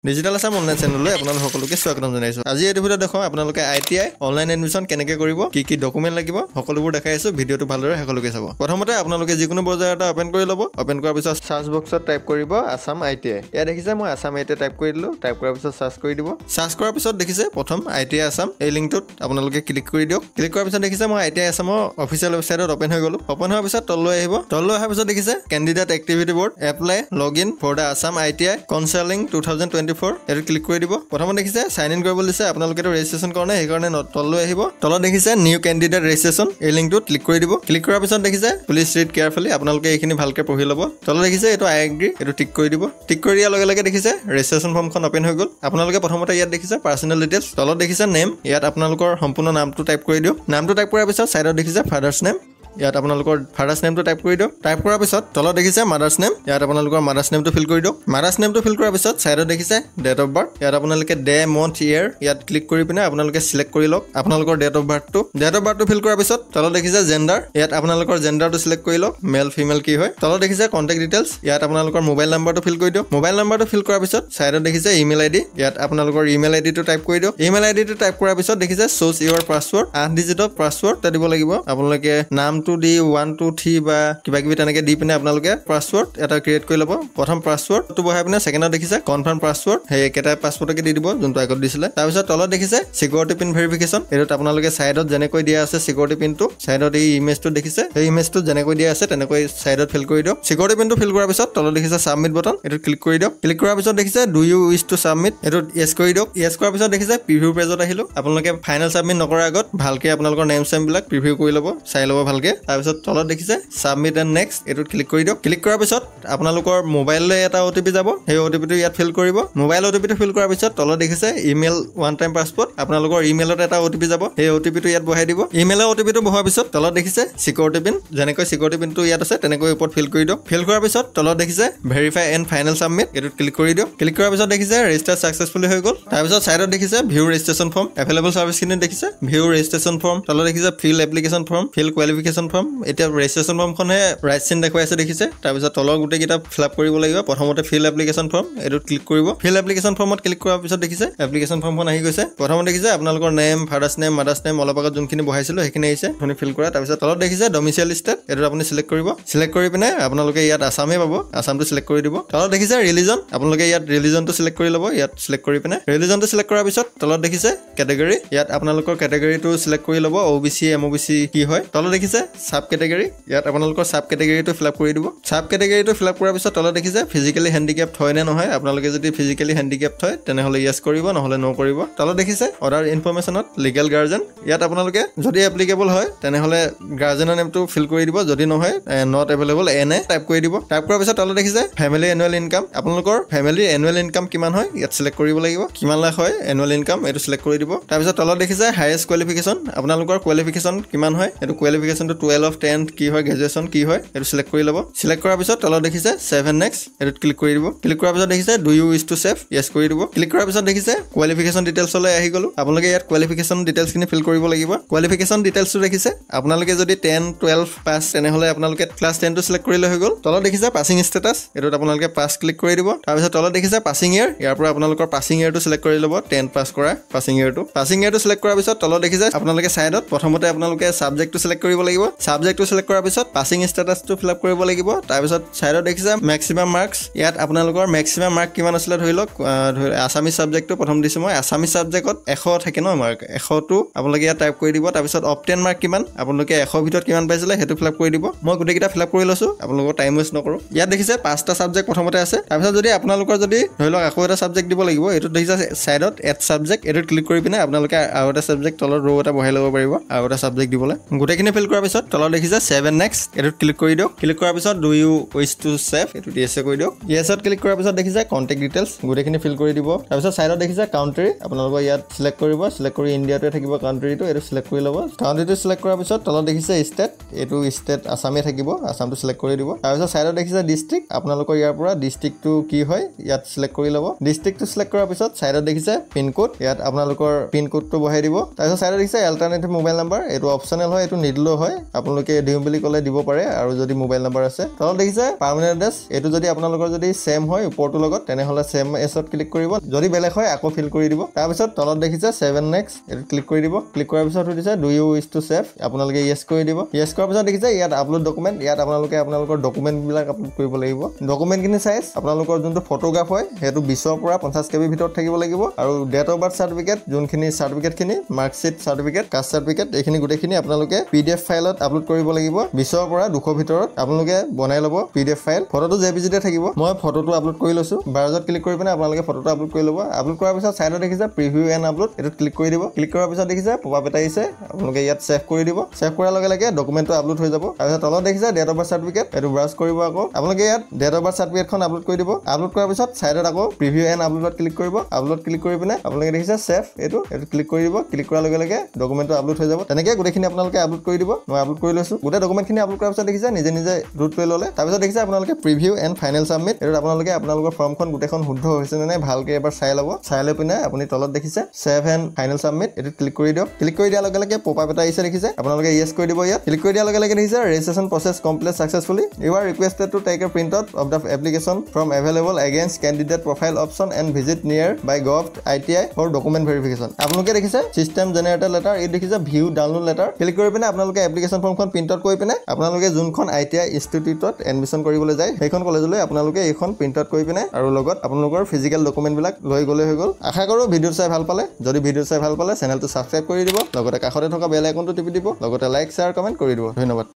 Digital Assam online চেনেললৈ আপোনালোক সকলোকে স্বাগতম জনাইছো। আজি এই ভিডিঅ দেখাম আপোনালোকে ITI অনলাইন এডমিশন কেনেকৈ কৰিব, কি ডকুমেন্ট লাগিব সকলোবোৰ দেখাইছো। ভিডিঅটো ভালদৰে সকলোকে চাব। প্ৰথমতে আপোনালোকে যিকোনো ব্ৰাউজাৰ এটা ওপেন কৰি ল'ব। ওপেন কৰাৰ পিছত সাৰ্চ বক্সত টাইপ কৰিব আসাম ITI। ইয়াত দেখিছে মই আসাম ITI টাইপ কৰি দিলো। টাইপ কৰাৰ পিছত সাৰ্চ কৰি দিব। সাৰ্চ কৰাৰ পিছত দেখিছে প্ৰথম ITI আসাম এই লিংকটোত আপোনালোকে ক্লিক কৰি দিয়ক। ক্লিক কৰাৰ পিছত দেখিছে মই ITI আসামৰ অফিচিয়েল ৱেবছাইটত ওপেন হৈ গলো। ওপেন হোৱাৰ পিছত তললৈ আহিব। তললৈ অহাৰ পিছত দেখিছে candidate activity board apply login for the Assam ITI counselling 2024 এটো ক্লিক কৰি দিব। প্ৰথমতে দেখিছে সাইন ইন কৰিব দিছে আপোনালোকে ৰেজিষ্ট্ৰেচন কৰা নাই, সেইকাৰণে তললৈ আহিব। তলত দেখিছে নিউ কেণ্ডিডেট ৰেজিষ্ট্ৰেচন এই লিংকটোত ক্লিক কৰি দিব। ক্লিক কৰাৰ পিছত দেখিছে প্লিজ ৰিড কেয়াৰফুলি, আপোনালোকে এইখিনি ভালকৈ পঢ়ি ল'ব। তলত দেখিছে এইটো আই এগ্ৰি, এইটো টিক কৰি দিব। টিক কৰি দিয়াৰ লগে লগে দেখিছে ৰেজিষ্ট্ৰেচন ফৰ্মখন ওপেন হৈ গ'ল। আপোনালোকে প্ৰথমতে ইয়াত দেখিছে পাৰ্চনেল ডিটেইলছ, তলত দেখিছে নেম, ইয়াত আপোনালোকৰ সম্পূৰ্ণ নামটো টাইপ কৰি দিয়ক। নামটো টাইপ কৰাৰ পিছত সাইডত দেখিছে ফাদাৰ্ছ নেম, ইয়াত আপোনালোকৰ ফাদাৰ্ছ নেমটো টাইপ কৰি দিয়ক। টাইপ কৰাৰ পিছত তলত দেখিছে মাদাৰ্ছ নেম, ইয়াত আপোনালোকৰ মাদাৰ্ছ নেমটো ফিল কৰি দিয়ক। মাদাৰ্ছ নেমটো ফিল কৰাৰ পিছত সাইডত দেখিছে ডেট অফ বাৰ্থ, ইয়াত আপোনালোকে ডে মন্থ ইয়েৰ ইয়াত ক্লিক কৰি পিনে আপোনালোকে সিলেক্ট কৰি লওক আপোনালোকৰ ডেট অফ বাৰ্থটো। ডেট অফ বাৰ্থটো ফিল কৰাৰ পিছত তলত দেখিছে জেণ্ডাৰ, ইয়াত আপোনালোকৰ জেণ্ডাৰটো সিলেক্ট কৰি লওক, মেল ফিমেল কি হয়। তলত দেখিছে কণ্টেক্ট ডিটেইলছ, ইয়াত আপোনালোকৰ মোবাইল নাম্বাৰটো ফিল কৰি দিয়ক। মোবাইল নাম্বাৰটো ফিল কৰাৰ পিছত সাইডত দেখিছে ইমেইল আইডি, ইয়াত আপোনালোকৰ ইমেইল আইডিটো টাইপ কৰি দিয়ক। ইমেইল আইডিটো টাইপ কৰাৰ পিছত দেখিছে চুজ ইউৰ পাছৱৰ্ড, 8 ডিজিটৰ পাছৱৰ্ড এটা দিব লাগিব। আপোনালোকে নামটো দি 1 2 3 বা কিবা কিবি তেনেকৈ দি পিনে আপোনালোকে পাছৱৰ্ড এটা ক্ৰিয়েট কৰি ল'ব। প্ৰথম পাছৱৰ্ডটো বহাই পিনে ছেকেণ্ডত দেখিছে কনফাৰ্ম পাছৱৰ্ড, সেই একেটা পাছৱৰ্ডকে দি দিব যোনটো আগত দিছিলে। তাৰপিছত তলত দেখিছে চিকিউৰিটি পিন ভেৰিফিকেশ্যন, এইটোত আপোনালোকে ছাইডত যেনেকৈ দিয়া আছে চিকিউৰিটি পিনটো, ছাইডত এই ইমেজটো দেখিছে সেই ইমেজটো যেনেকৈ দিয়া আছে তেনেকৈ ছাইডত ফিল কৰি দিয়ক। চিকিউৰিটি পিনটো ফিল কৰাৰ পিছত তলত দেখিছে ছাবমিট বটন, এইটোত ক্লিক কৰি দিয়ক। ক্লিক কৰাৰ পিছত দেখিছে do you wish to submit, এইটোত য়েছ কৰি দিয়ক। য়েছ কৰাৰ পিছত দেখিছে প্ৰিভিউ পেজত আহিলো। আপোনালোকে ফাইনেল ছাবমিট নকৰাৰ আগত ভালকৈ আপোনালোকৰ নেম চেমবিলাক প্ৰিভিউ কৰি ল'ব, চাই ল'ব ভালকৈ। তাৰপিছত তলত দেখিছে সাবমিট এণ্ড নেক্সট, এইটোত ক্লিক কৰি দিয়ক। ক্লিক কৰাৰ পিছত আপোনালোকৰ মোবাইললৈ এটা OTP যাব, সেই OTPটো ইয়াত ফিল কৰিব। মোবাইল OTPটো ফিল কৰাৰ পিছত তলত দেখিছে ইমেইল ওৱান টাইম পাছৱৰ্ড, আপোনালোকৰ ইমেইলত এটা OTP যাব, সেই OTPটো ইয়াত বহাই দিব। ইমেইলৰ OTPটো বহোৱাৰ পিছত তলত দেখিছে চিকিউৰিটি পিন, যেনেকৈ চিকিউৰিটি পিনটো ইয়াত আছে তেনেকৈ ওপৰত ফিল কৰি দিয়ক। ফিল কৰাৰ পিছত তলত দেখিছে ভেৰিফাই এণ্ড ফাইনেল ছাবমিট, এইটোত ক্লিক কৰি দিয়ক। ক্লিক কৰাৰ পিছত দেখিছে ৰেজিষ্টাৰ ছাকচেছফুলি হৈ গ'ল। তাৰপিছত ছাইডত দেখিছে ভিউ ৰেজিষ্ট্ৰেশ্যন ফৰ্ম, এভেইলেবল ছাৰ্ভিচখিনি দেখিছে ভিউ ৰেজিষ্ট্ৰেশ্যন ফৰ্ম। তলত দেখিছে fill application form, fill qualification form. এতিয়া ৰেজিষ্ট্ৰেশ্যন ফৰ্মখনহে ৰাইট চিন দেখুৱাই আছে দেখিছে। তাৰপিছত তলৰ গোটেইকেইটা ফিল আপ কৰিব লাগিব। প্ৰথমতে ফিল এপ্লিকেশ্যন ফৰ্ম, এইটোত ক্লিক কৰিব। ফিল এপ্লিকেশ্যন ফৰ্মত ক্লিক কৰাৰ পিছত দেখিছে এপ্লিকেশ্যন ফৰ্মখন আহি গৈছে। প্ৰথমতে দেখিছে আপোনালোকৰ name, father's name, mothers name, অলপ আগত যোনখিনি বহাইছিলোঁ সেইখিনি আহিছে, আপুনি ফিল কৰা। তাৰপিছত তলত দেখিছে ডমিচিয়েল ষ্টেট, এইটোত আপুনি চিলেক্ট কৰিব। চিলেক্ট কৰি পিনে আপোনালোকে ইয়াত আসামেই পাব, আসামটো চিলেক্ট কৰি দিব। তলত দেখিছে ৰিলিজন, আপোনালোকে ইয়াত ৰিলিজনটো চিলেক্ট কৰি ল'ব। ইয়াত চিলেক্ট কৰি পিনে ৰিলিজনটো চিলেক্ট কৰাৰ পিছত তলত দেখিছে কেটেগৰী, ইয়াত আপোনালোকৰ কেটেগৰীটো চিলেক্ট কৰি ল'ব, OBC MOBC কি হয়। তলত দেখিছে চাব কেটেগৰী, ইয়াত আপোনালোকৰ চাব কেটেগৰীটো ফিল আপ কৰি দিব। চাব কেটেগৰীটো ফিল আপ কৰাৰ পিছত তলত দেখিছে ফিজিকেলি হেণ্ডিকেপ্ট হয় নে নহয়। আপোনালোকে যদি ফিজিকেলি হেণ্ডিকেপ্ট হয় তেনেহ'লে য়েছ কৰিব, নহ'লে ন' কৰিব। তলত দেখিছে অৰ্ডাৰ ইনফৰমেশ্যনত লিগেল গাৰ্জেন, ইয়াত আপোনালোকে যদি এপ্লিকেবল হয় তেনেহ'লে গাৰ্জেনৰ নেমটো ফিল কৰি দিব, যদি নহয় নট এভেইলেবল এনে টাইপ কৰি দিব। টাইপ কৰাৰ পিছত তলত দেখিছে ফেমিলি এনুৱেল ইনকাম, আপোনালোকৰ ফেমিলিৰ এনুৱেল ইনকাম কিমান হয় ইয়াত চিলেক্ট কৰিব লাগিব, কিমান লাখ হয় এনুৱেল ইনকাম এইটো চিলেক্ট কৰি দিব। তাৰপিছত তলত দেখিছে হাইয়েষ্ট কোৱালিফিকেশ্যন, আপোনালোকৰ কোৱালিফিকেশ্যন কিমান হয়, এইটো কোৱালিফিকেশ্যনটো 12 10 কি হয়, গ্ৰেজুৱেশ্যন কি হয় এইটো চিলেক্ট কৰি ল'ব। চিলেক্ট কৰাৰ পিছত তলত দেখিছে ছেভ এণ্ড নেক্সট, এইটোত ক্লিক কৰি দিব। ক্লিক কৰাৰ পিছত দেখিছে do you wish to save, yes কৰি দিব। ক্লিক কৰাৰ পিছত দেখিছে কোৱালিফিকেশ্যন ডিটেইলছলৈ আহি গ'লো। আপোনালোকে ইয়াত কোৱালিফিকেশ্যন ডিটেইলছখিনি ফিল কৰিব লাগিব। কোৱালিফিকেশ্যন ডিটেইলছটো দেখিছে আপোনালোকে যদি 10 12 পাছ তেনেহ'লে আপোনালোকে ক্লাছ 10টো চিলেক্ট কৰিলে হৈ গ'ল। তলত দেখিছে পাছিং ষ্টেটাছ, এইটোত আপোনালোকে পাছ ক্লিক কৰি দিব। তাৰপিছত তলত দেখিছে পাছিং ইয়েৰ, ইয়াৰ পৰা আপোনালোকৰ পাছিং ইয়েৰটো চিলেক্ট কৰি ল'ব, 10 পাছ কৰা পাছিং ইয়েৰটো। পাছিং ইয়েৰটো চিলেক্ট কৰাৰ পিছত তলত দেখিছে আপোনালোকে ছাইডত প্ৰথমতে আপোনালোকে ছাবজেক্টটো চিলেক্ট কৰিব লাগিব। ছাবজেক্টটো চিলেক্ট কৰাৰ পিছত পাছিং ষ্টেটাছটো ফিল আপ কৰিব লাগিব। তাৰপিছত ছাইডত দেখিছে মেক্সিমাম মাৰ্কছ, ইয়াত আপোনালোকৰ মেক্সিমাম মাৰ্ক কিমান আছিলে ধৰি লওক, আছামিজ ছাবজেক্টটো প্ৰথম দিছোঁ মই, আছামিজ ছাবজেক্টত 100 থাকে ন মাৰ্ক, 100টো আপোনালোকে ইয়াত টাইপ কৰি দিব। তাৰপিছত অপটেন মাৰ্ক কিমান, আপোনালোকে 100 ভিতৰত কিমান পাইছিলে সেইটো ফিল আপ কৰি দিব। মই গোটেইকেইটা ফিল আপ কৰি লৈছোঁ, আপোনালোকৰ টাইম ৱেষ্ট নকৰোঁ। ইয়াত দেখিছে 5টা ছাবজেক্ট প্ৰথমতে আছে। তাৰপিছত যদি আপোনালোকৰ যদি ধৰি লওক আকৌ এটা ছাবজেক্ট দিব লাগিব, এইটোত দেখিছে ছাইডত এড ছাবজেক্ট, এইটোত ক্লিক কৰি পিনে আপোনালোকে আৰু এটা ছাবজেক্ট তলত ৰৌ এটা বহাই ল'ব পাৰিব আৰু এটা ছাবজেক্ট দিবলৈ। গোটেইখিনি ফিল কৰাৰ পিছত তলত দেখিছে ছেভ এণ্ড নেক্সট, এইটোত ক্লিক কৰি দিয়ক। ক্লিক কৰাৰ পিছত do you wish to save, এইটোত য়েছে কৰি দিয়ক। য়েছত ক্লিক কৰাৰ পিছত দেখিছে কণ্টেক্ট ডিটেইলছ, গোটেইখিনি ফিল কৰি দিব। তাৰপিছত ছাইডত দেখিছে কাউণ্ট্ৰি, আপোনালোকৰ ইয়াত চিলেক্ট কৰিব। চিলেক্ট কৰি ইণ্ডিয়াটোৱে থাকিব কাউণ্ট্ৰিটো, এইটো চিলেক্ট কৰি ল'ব। কাউণ্ট্ৰিটো চিলেক্ট কৰাৰ পিছত তলত দেখিছে ষ্টেট, এইটো ষ্টেট আছামেই থাকিব, আছামটো চিলেক্ট কৰি দিব। তাৰপিছত ছাইডত দেখিছে ডিষ্ট্ৰিক্ট, আপোনালোকৰ ইয়াৰ পৰা ডিষ্ট্ৰিক্টটো কি হয় ইয়াত চিলেক্ট কৰি ল'ব। ডিষ্ট্ৰিক্টটো চিলেক্ট কৰাৰ পিছত ছাইডত দেখিছে পিনক'ড, ইয়াত আপোনালোকৰ পিনক'ডটো বহাই দিব। তাৰপিছত ছাইডত দেখিছে এল্টাৰনেটিভ মোবাইল নাম্বাৰ, এইটো অপশ্যনেল হয়, এইটো নিদিলেও হয়, আপোনালোকে দিম বুলি ক'লে দিব পাৰে আৰু যদি মোবাইল নাম্বাৰ আছে তলত দেখিছে পাৰ্মানেণ্ট এড্ৰেছ এইটো যদি আপোনালোকৰ যদি সেম হয় ওপৰটো লগত তেনেহলে সেম এছত ক্লিক কৰিব যদি বেলেগ হয় আকৌ ফিল কৰি দিব তাৰ পিছত তলত দেখিছে 7 next এটো ক্লিক কৰি দিব ক্লিক কৰাৰ পিছত দিছে do you wish to save আপোনালোকে ইয়েস কৰি দিব ইয়েস কৰাৰ পিছত দেখিছে ইয়াত আপলোড ডকুমেন্ট ইয়াত আপোনালোকে আপোনালোকৰ ডকুমেন্ট বিলাক আপলোড কৰিব লাগিব ডকুমেন্ট কিনি সাইজ আপোনালোকৰ যোনটো ফটোগ্ৰাফ হয় হেতু 20 পৰা 50 KB ভিতৰত থাকিব লাগিব আৰু ডেট অফ বাৰ্থ সাৰ্টিফিকেট যোনখিনি সাৰ্টিফিকেট খিনি মাৰ্কশিট সাৰ্টিফিকেট কাষ্ট সাৰ্টিফিকেট এইখিনি গুটেখিনি আপোনালোকে PDF ফাইলত আপলোড কৰিব লাগিব 20 পৰা 200 ভিতৰত আপোনালোকে বনাই ল'ব PDF ফাইল ফটোটো JPG তে থাকিব মই ফটোটো আপলোড কৰি লৈছো ব্ৰাউজাৰত ক্লিক কৰি পিনে আপোনালোকে ফটোটো আপলোড কৰি ল'ব আপলোড কৰাৰ পিছত সাইডত দেখিছে প্ৰিভিউ এণ্ড আপলোড এটোত ক্লিক কৰি দিব ক্লিক কৰাৰ পিছত দেখিছে পপআপ এটা আহিছে আপোনালোকে ইয়াত সেভ কৰি দিব সেভ কৰাৰ লগে লগে ডকুমেন্টটো আপলোড হৈ যাব আৰু তলত দেখিছে ডেট অফ বাৰ্থ সাৰ্টিফিকেট এটো ব্ৰাউজ কৰিব আকৌ আপোনালোকে ইয়াত ডেট অফ বাৰ্থ সাৰ্টিফিকেটখন আপলোড কৰি দিব আপলোড কৰাৰ পিছত সাইডত আকৌ প্ৰিভিউ এণ্ড আপলোডত ক্লিক কৰিব আপলোড ক্লিক কৰি পিনে আপোনালোকে দেখিছে সেভ এটো ক্লিক কৰি দিব ক্লিক কৰাৰ লগে লগে ডকুমেন্টটো আপলোড হৈ যাব তেনেকৈ গুটেখিনি আপোনালোকে আপলোড কৰি দিব মই আপলোড কৰি লৈছো গুটে ডকুমেন্টখিনি আপলোড কৰাৰ পিছত দেখিছে নিজে নিজে ৰুট লৈ ললে তাৰ পিছত দেখিছে আপোনালোকে প্ৰিভিউ এণ্ড ফাইনেল সাবমিট এটো আপোনালোকে আপোনালোকৰ ফৰ্মখন গুটেখন শুদ্ধ হৈছে নে নাই ভালকৈ এবাৰ চাই ল'ব চাই লৈ পিনে আপুনি তলত দেখিছে সেভ এণ্ড ফাইনেল সাবমিট এটো ক্লিক কৰি দিয়ক ক্লিক কৰি দিয়াৰ লগে লগে পপআপ এটা আহিছে দেখিছে আপোনালোকে ইয়েস কৰি দিব ইয়াত ক্লিক কৰি দিয়াৰ লগে লগে দেখিছে registration process complete successfully you are requested to take a print out of the application from available against candidate profile option and visit nearby govt ITI for document verification আপোনালোকে দেখিছে system generated letter এই দেখিছে view download letter click কৰি পিনে আপোনালোকে application ফৰ্মখন print out কৰি পিনে আপোনালোকে যোনখন ITI ইনষ্টিটিউটত এডমিশন কৰিবলৈ যায় সেইখন কলেজলৈ আপোনালোকে এইখন প্ৰিন্ট আউট কৰি পিনে আৰু লগত আপোনালোকৰ ফিজিক্যাল ডকুমেন্ট বিলাক লৈ গলে হৈ গল আশা কৰো ভিডিও চাই ভাল পালে যদি ভিডিও চাই ভাল পালে চেনেলটো সাবস্ক্ৰাইব কৰি দিব লগতে কাষতে থকা বেল আইকনটো টিপি দিব লগতে লাইক শেয়াৰ কমেন্ট কৰি দিব ধন্যবাদ